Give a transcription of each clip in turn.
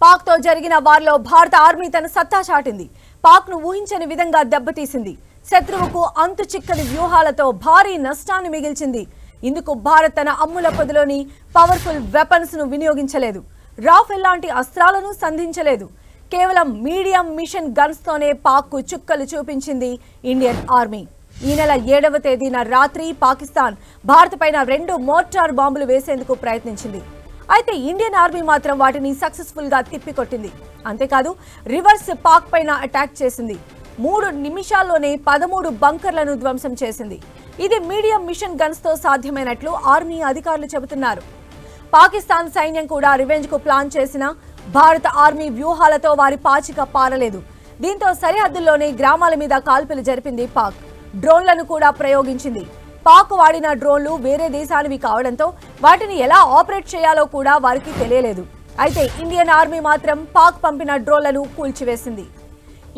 పాక్ తో జరిగిన వార్లో భారత ఆర్మీ తన సత్తా చాటింది. పాక్ ను ఊహించని విధంగా దెబ్బతీసింది. శత్రువుకు అంతు చిక్కని వ్యూహాలతో భారీ నష్టాన్ని మిగిల్చింది. ఇందుకు భారత్ తన అమ్ముల పొదిలోని పవర్ఫుల్ వెపన్స్ ను వినియోగించలేదు. రాఫెల్ లాంటి అస్త్రాలను సంధించలేదు. కేవలం మీడియం మిషన్ గన్స్ తోనే పాక్ కు చుక్కలు చూపించింది ఇండియన్ ఆర్మీ. ఈ నెల 7వ తేదీన రాత్రి పాకిస్తాన్ భారత్ పైన 2 మోర్టార్ బాంబులు వేసేందుకు ప్రయత్నించింది. అయితే ఇండియన్ ఆర్మీ మాత్రం వాటిని సక్సెస్ఫుల్ గా తిప్పికొట్టింది. అంతేకాదు రివర్స్ పాక్ పైన అటాక్ చేసింది. 3 నిమిషాల్లోనే 13 బంకర్లను ధ్వంసం చేసింది. ఇది మీడియం మిషన్ గన్స్ తో సాధ్యమైనట్లు ఆర్మీ అధికారులు చెబుతున్నారు. పాకిస్తాన్ సైన్యం కూడా రివెంజ్ కు ప్లాన్ చేసిన భారత ఆర్మీ వ్యూహాలతో వారి పాచిక పారలేదు. దీంతో సరిహద్దుల్లోని గ్రామాల మీద కాల్పులు జరిపింది పాక్. డ్రోన్లను కూడా ప్రయోగించింది. పాక్ వాడిన డ్రోన్లు వేరే దేశానివి కావడంతో వాటిని ఎలా ఆపరేట్ చేయాలో కూడా వారికి తెలియలేదు. అయితే ఇండియన్ ఆర్మీ మాత్రం పాక్ పంపిన డ్రోన్లను కూల్చివేసింది.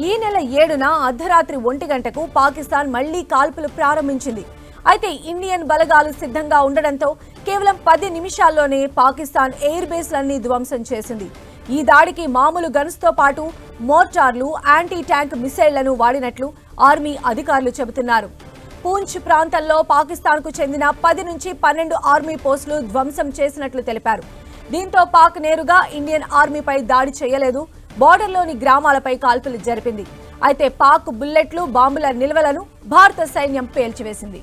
ఈ నెల 7న అర్ధరాత్రి 1 గంటకు పాకిస్తాన్ మళ్లీ కాల్పులు ప్రారంభించింది. అయితే ఇండియన్ బలగాలు సిద్ధంగా ఉండడంతో కేవలం 10 నిమిషాల్లోనే పాకిస్తాన్ ఎయిర్ బేస్లన్నీ ధ్వంసం చేసింది. ఈ దాడికి మామూలు గన్స్ తో పాటు మోర్టార్లు, యాంటీ ట్యాంక్ మిసైళ్లను వాడినట్లు ఆర్మీ అధికారులు చెబుతున్నారు. పూంచ్ ప్రాంతంలో పాకిస్తాన్ కు చెందిన 10 నుంచి 12 ఆర్మీ పోస్టులు ధ్వంసం చేసినట్లు తెలిపారు. దీంతో పాక్ నేరుగా ఇండియన్ ఆర్మీపై దాడి చేయలేదు. బోర్డర్లోని గ్రామాలపై కాల్పులు జరిపింది. అయితే పాక్ బుల్లెట్లు, బాంబుల నిల్వలను భారత సైన్యం పేల్చివేసింది.